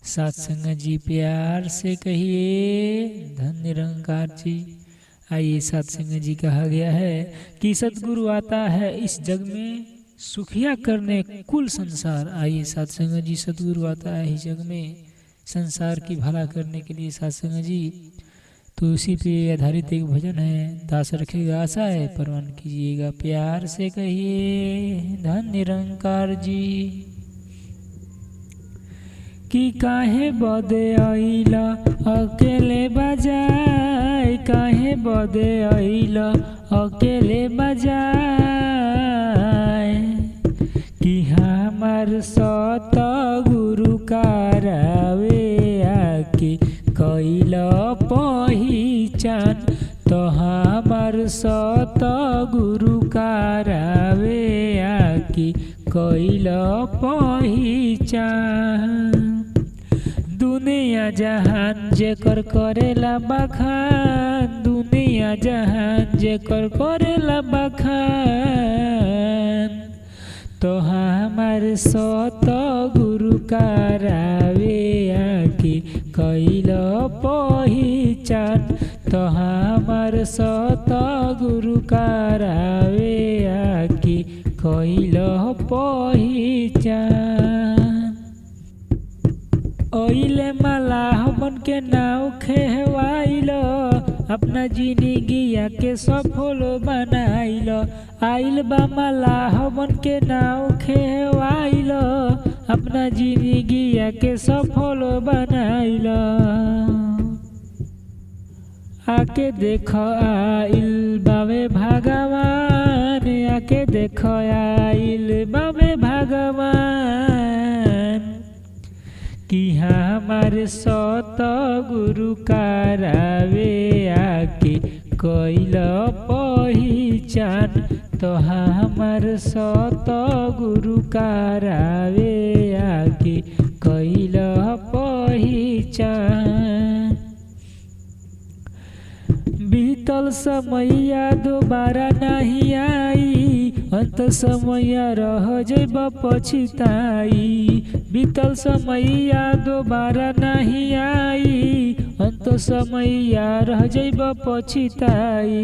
सत्संग जी प्यार से कहिए धन निरंकार जी। आइए सत्संग जी कहा गया है कि सतगुरु आता है इस जग में सुखिया करने कुल संसार। आइए सत्संग जी, सतगुरु आता है इस जग में संसार की भला करने के लिए सत्संग जी। तो उसी पे आधारित एक भजन है, दास रखेगा आशा है परवान कीजिएगा प्यार से कहिए धन निरंकार जी। कि काहे बदे आइला अकेले बजाए, काहे बदे आइला अकेले बजाए, कि हमार सत गुरु करावे आके कैला पहिचान। तो हमार सत गुरु करावे आके कैला पहिचान। दुनिया जहान जेकर करेला बखान, दुनिया जहान जेकर करेला बखान, तो हमार सत गुरु करावे आके कैला पहिचान। तो हमार सत गुरु करावे आके कैला पहिचान। ओइले मलाह बन के नाव खेवाइल, अपना जिंदगिया के सफल बनाइल। आइल बा मलाह बन के नाव खेवाइल, अपना जिंदगिया के सफल बनाइल। आके देख आइल बावे भगवान, आके देख आइल बावे भगवान, कि हमार सत गुरु करावे आके कैला पहिचान। तो हमार सत गुरु करावे आके कैला पहिचान। बीतल समैया दोबारा नहीं आई, अंत समैया रह जइब पछताई। बीतल समैया दोबारा नहीं आई, अंत समैया रह जइब पछताई।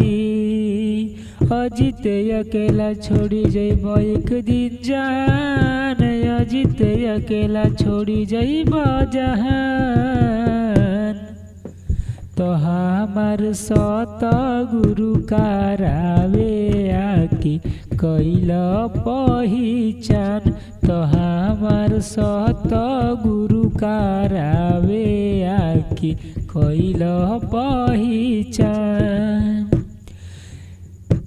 अजिते अकेला छोड़ी जइब एक दिन जान, अजिते अकेला छोड़ी जइब जहान। तो हमार सत गुरु करावे आके कैला पहिचान। तो हमार सत गुरु करावे आके कैला पहिचान।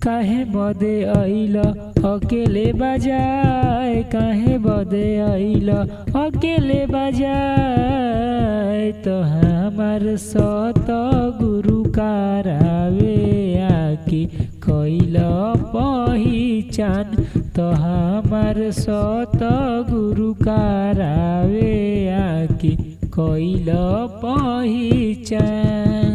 काहे बदे आइला अकेले बजाए, काहे बदे आइला अकेले बजाए, तो हमार सत गुरु करावे आके कैला पहिचान। तो हमार सत गुरु करावे आके कैला पहिचान।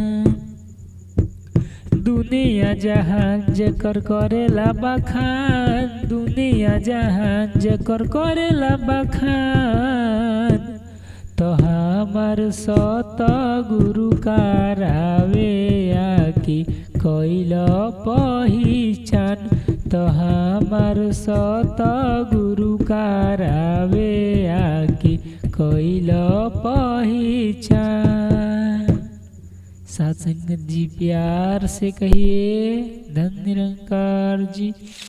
दुनिया जहान जेकर करेला बखान, दुनिया जहान जेकर करेला बखान, तो हमार सत गुरु करावे आके कैला पहिचान। तो हमार सत गुरु करावे आके कैला पहिचान। सत्संग जी प्यार से कहिए धन निरंकार जी।